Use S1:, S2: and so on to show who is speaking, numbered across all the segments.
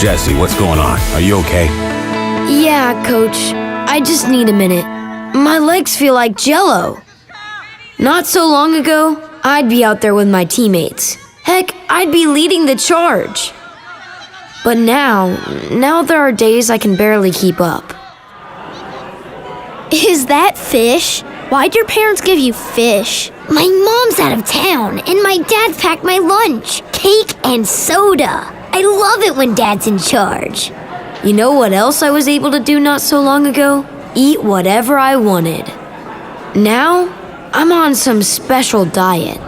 S1: Jesse, what's going on? Are you okay?
S2: Yeah, Coach. I just need a minute. My legs feel like Jell-O. Not so long ago, I'd be out there with my teammates. Heck, I'd be leading the charge. But now there are days I can barely keep up.
S3: Is that fish? Why'd your parents give you fish? My mom's out of town, and my dad packed my lunch. Cake and soda. I love it when Dad's in charge.
S2: You know what else I was able to do not so long ago? Eat whatever I wanted. Now, I'm on some special diet.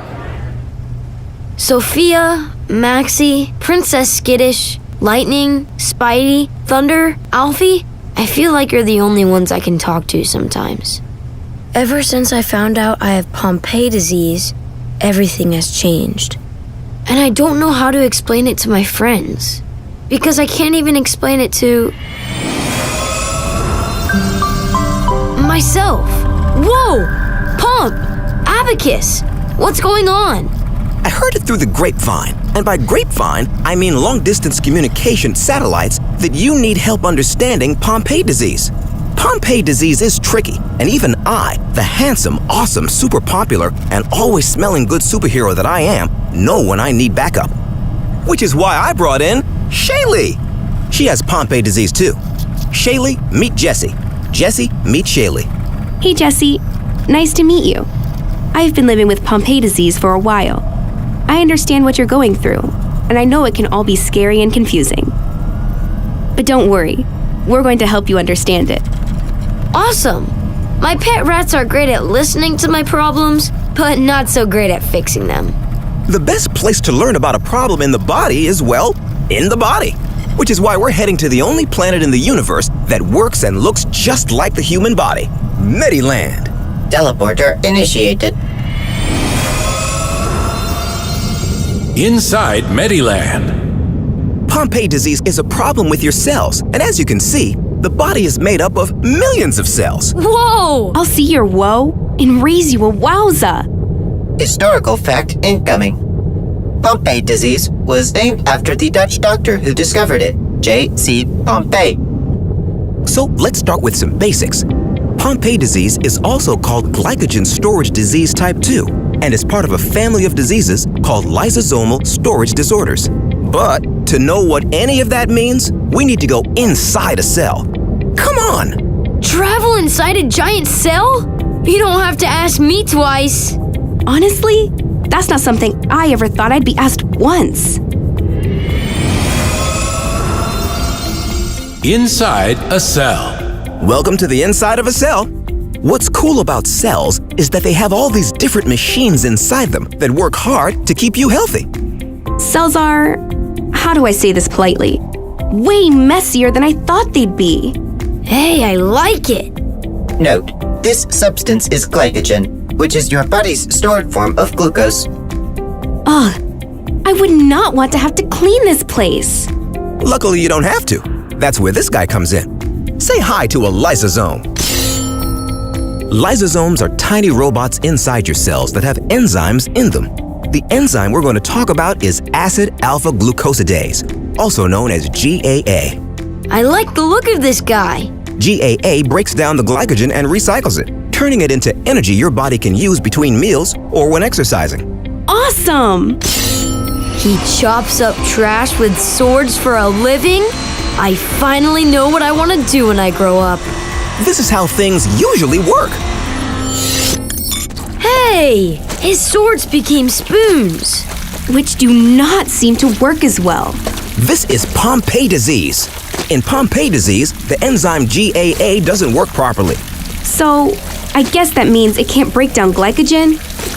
S2: Sophia, Maxie, Princess Skittish, Lightning, Spidey, Thunder, Alfie, I feel like you're the only ones I can talk to sometimes. Ever since I found out I have Pompe disease, everything has changed. And I don't know how to explain it to my friends. Because I can't even explain it to myself. Whoa! Pompe! Abacus! What's going on?
S4: I heard it through the grapevine. And by grapevine, I mean long-distance communication satellites that you need help understanding Pompe disease. Pompe disease is tricky, and even I, the handsome, awesome, super popular, and always smelling good superhero that I am, know when I need backup. Which is why I brought in Shaylee. She has Pompe disease too. Shaylee, meet Jesse. Jesse, meet Shaylee.
S5: Hey Jesse, nice to meet you. I've been living with Pompe disease for a while. I understand what you're going through, and I know it can all be scary and confusing. But don't worry, we're going to help you understand it.
S2: Awesome! My pet rats are great at listening to my problems, but not so great at fixing them.
S4: The best place to learn about a problem in the body is, well, in the body. Which is why we're heading to the only planet in the universe that works and looks just like the human body, Mediland.
S6: Teleporter initiated.
S1: Inside Mediland.
S4: Pompe disease is a problem with your cells, and as you can see, the body is made up of millions of cells.
S2: Whoa!
S5: I'll see your woe and raise you a wowza.
S6: Historical fact incoming. Pompe disease was named after the Dutch doctor who discovered it, J.C. Pompe.
S4: So let's start with some basics. Pompe disease is also called glycogen storage disease type 2 and is part of a family of diseases called lysosomal storage disorders. But to know what any of that means, we need to go inside a cell. Come on!
S2: Travel inside a giant cell? You don't have to ask me twice.
S5: Honestly, that's not something I ever thought I'd be asked once.
S1: Inside a cell.
S4: Welcome to the inside of a cell. What's cool about cells is that they have all these different machines inside them that work hard to keep you healthy.
S5: Cells are, how do I say this politely, way messier than I thought they'd be.
S2: Hey, I like it.
S6: Note, this substance is glycogen, which is your body's stored form of glucose.
S5: Ugh, I would not want to have to clean this place.
S4: Luckily, you don't have to. That's where this guy comes in. Say hi to a lysosome. Lysosomes are tiny robots inside your cells that have enzymes in them. The enzyme we're going to talk about is acid alpha-glucosidase, also known as GAA.
S2: I like the look of this guy.
S4: GAA breaks down the glycogen and recycles it, turning it into energy your body can use between meals or when exercising.
S5: Awesome!
S2: He chops up trash with swords for a living? I finally know what I want to do when I grow up.
S4: This is how things usually work.
S2: Hey! His swords became spoons.
S5: Which do not seem to work as well.
S4: This is Pompe disease. In Pompe disease, the enzyme GAA doesn't work properly.
S5: So, I guess that means it can't break down glycogen?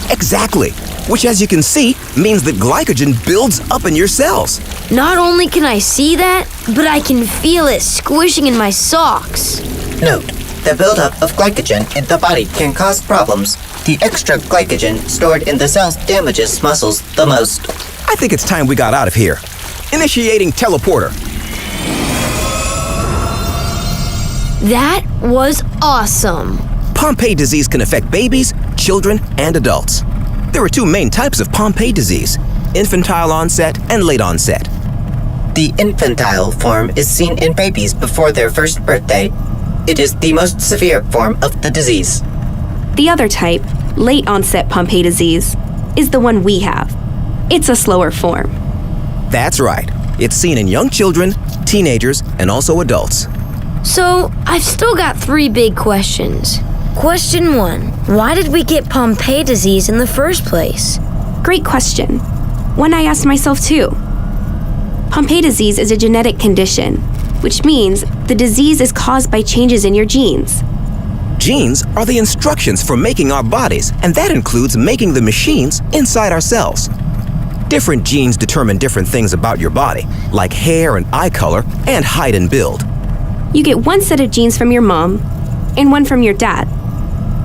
S4: Exactly. Which, as you can see, means that glycogen builds up in your cells.
S2: Not only can I see that, but I can feel it squishing in my socks.
S6: Note, the buildup of glycogen in the body can cause problems. The extra glycogen stored in the cells damages muscles the most.
S4: I think it's time we got out of here. Initiating teleporter.
S2: That was awesome.
S4: Pompe disease can affect babies, children, and adults. There are two main types of Pompe disease, infantile onset and late onset.
S6: The infantile form is seen in babies before their first birthday. It is the most severe form of the disease.
S5: The other type, late onset Pompe disease, is the one we have. It's a slower form.
S4: That's right. It's seen in young children, teenagers, and also adults.
S2: So, I've still got 3 big questions. Question 1. Why did we get Pompe disease in the first place?
S5: Great question. One I asked myself too. Pompe disease is a genetic condition, which means the disease is caused by changes in your genes.
S4: Genes are the instructions for making our bodies, and that includes making the machines inside our cells. Different genes determine different things about your body, like hair and eye color and height and build.
S5: You get one set of genes from your mom and one from your dad.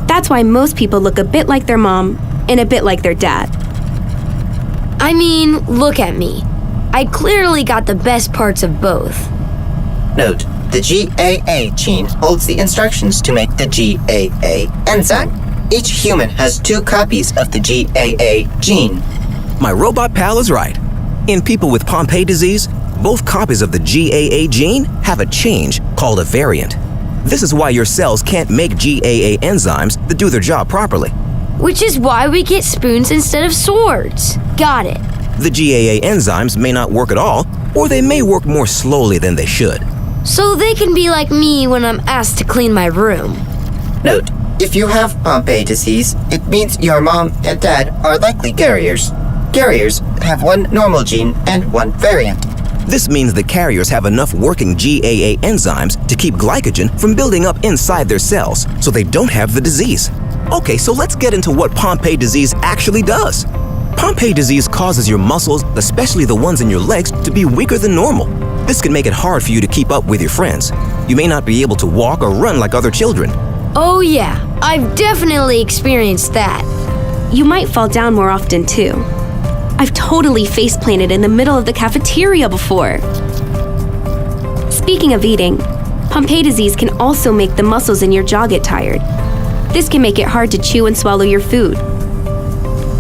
S5: That's why most people look a bit like their mom and a bit like their dad.
S2: I mean, look at me. I clearly got the best parts of both.
S6: Note, the GAA gene holds the instructions to make the GAA enzyme. Each human has 2 copies of the GAA gene.
S4: My robot pal is right. In people with Pompe disease, both copies of the GAA gene have a change called a variant. This is why your cells can't make GAA enzymes that do their job properly.
S2: Which is why we get spoons instead of swords. Got it.
S4: The GAA enzymes may not work at all, or they may work more slowly than they should.
S2: So they can be like me when I'm asked to clean my room.
S6: Note, if you have Pompe disease, it means your mom and dad are likely carriers. Carriers have 1 normal gene and 1 variant.
S4: This means the carriers have enough working GAA enzymes to keep glycogen from building up inside their cells, so they don't have the disease. Okay, so let's get into what Pompe disease actually does. Pompe disease causes your muscles, especially the ones in your legs, to be weaker than normal. This can make it hard for you to keep up with your friends. You may not be able to walk or run like other children.
S2: Oh yeah, I've definitely experienced that.
S5: You might fall down more often too. I've totally face-planted in the middle of the cafeteria before. Speaking of eating, Pompe disease can also make the muscles in your jaw get tired. This can make it hard to chew and swallow your food.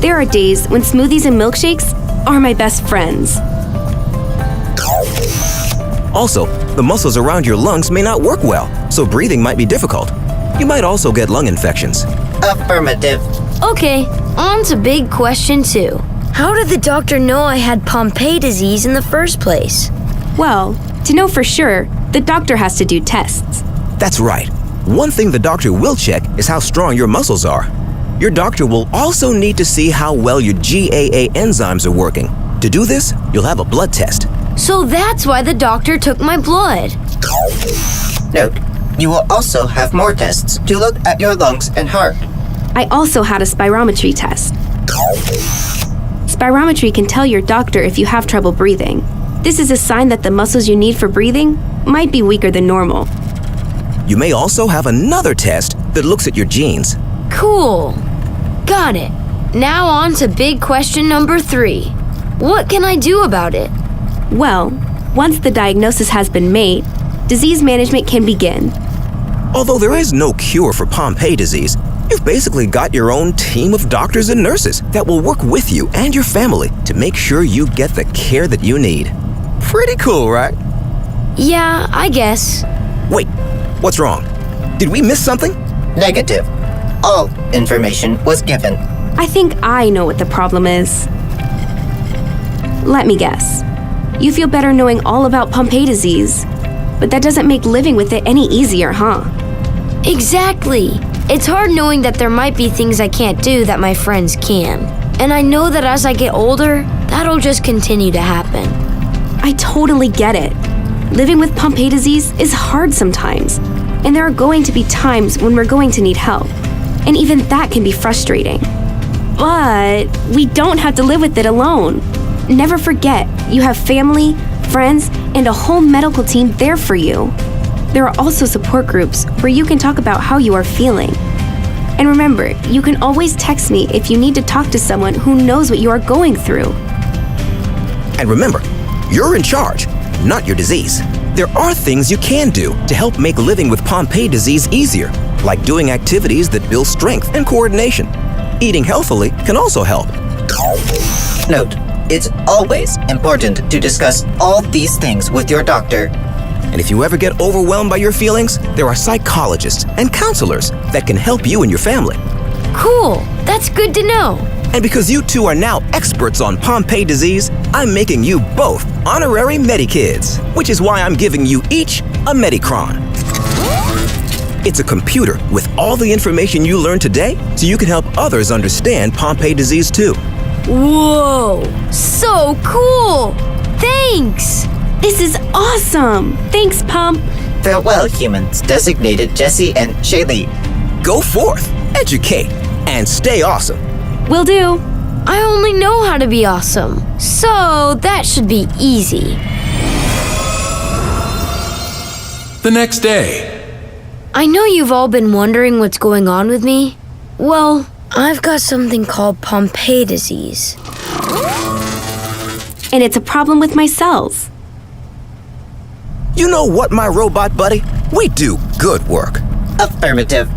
S5: There are days when smoothies and milkshakes are my best friends.
S4: Also, the muscles around your lungs may not work well, so breathing might be difficult. You might also get lung infections.
S6: Affirmative.
S2: Okay, on to big question 2. How did the doctor know I had Pompe disease in the first place?
S5: Well, to know for sure, the doctor has to do tests.
S4: That's right. One thing the doctor will check is how strong your muscles are. Your doctor will also need to see how well your GAA enzymes are working. To do this, you'll have a blood test.
S2: So that's why the doctor took my blood.
S6: Note, you will also have more tests to look at your lungs and heart.
S5: I also had a spirometry test. Spirometry can tell your doctor if you have trouble breathing. This is a sign that the muscles you need for breathing might be weaker than normal.
S4: You may also have another test that looks at your genes.
S2: Cool. Got it. Now on to big question number 3. What can I do about it?
S5: Well, once the diagnosis has been made, disease management can begin.
S4: Although there is no cure for Pompe disease, you've basically got your own team of doctors and nurses that will work with you and your family to make sure you get the care that you need. Pretty cool, right?
S2: Yeah, I guess.
S4: Wait, what's wrong? Did we miss something?
S6: Negative. All information was given.
S5: I think I know what the problem is. Let me guess. You feel better knowing all about Pompe disease, but that doesn't make living with it any easier, huh?
S2: Exactly. It's hard knowing that there might be things I can't do that my friends can. And I know that as I get older, that'll just continue to happen.
S5: I totally get it. Living with Pompe disease is hard sometimes, and there are going to be times when we're going to need help. And even that can be frustrating. But we don't have to live with it alone. Never forget, you have family, friends, and a whole medical team there for you. There are also support groups where you can talk about how you are feeling. And remember, you can always text me if you need to talk to someone who knows what you are going through.
S4: And remember, you're in charge, not your disease. There are things you can do to help make living with Pompe disease easier, like doing activities that build strength and coordination. Eating healthily can also help.
S6: Note, It's always important to discuss all these things with your doctor.
S4: And if you ever get overwhelmed by your feelings, there are psychologists and counselors that can help you and your family.
S2: Cool. That's good to know.
S4: And because you two are now experts on Pompe disease, I'm making you both honorary Medikidz, which is why I'm giving you each a Medikron. It's a computer with all the information you learned today so you can help others understand Pompe disease too.
S2: Whoa! So cool! Thanks!
S5: This is awesome! Thanks, Pomp.
S6: Farewell, humans designated Jesse and Shaylee.
S4: Go forth, educate, and stay awesome.
S5: Will do.
S2: I only know how to be awesome, so that should be easy.
S1: The next day.
S2: I know you've all been wondering what's going on with me. Well, I've got something called Pompe disease.
S5: And it's a problem with my cells.
S4: You know what, my robot buddy? We do good work.
S6: Affirmative.